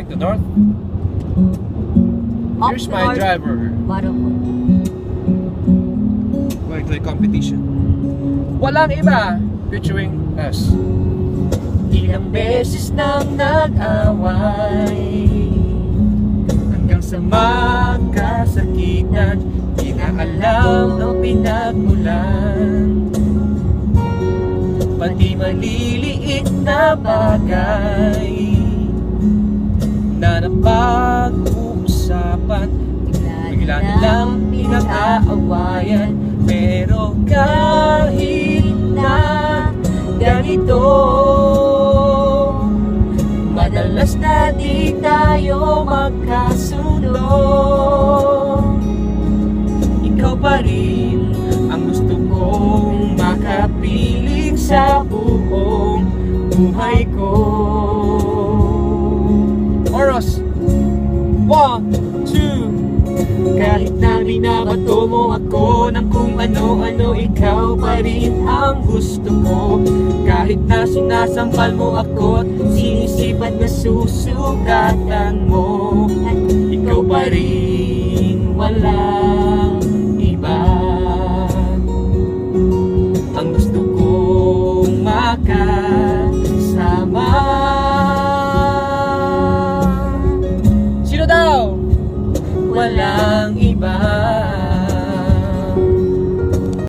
to north. Here's my driver. Going to a competition. Walang iba featuring us. Ilang beses nang nag-away hanggang sa magkasakitan, di na alam ang pinagmulan. Pati maliliit na bagay na napag-uusapan, bigla na lang pinag-aawayan. Pero kahit na ganito, madalas na di tayo magkasundo. Ikaw pa rin ang gusto kong makapiling sa buong buhay ko. Chorus! 1, 2. Kahit na binabato mo ako ng kung ano-ano, ikaw pa rin ang gusto ko. Kahit na sinasampal mo ako, sinisipat na susukatan mo, ikaw pa rin wala.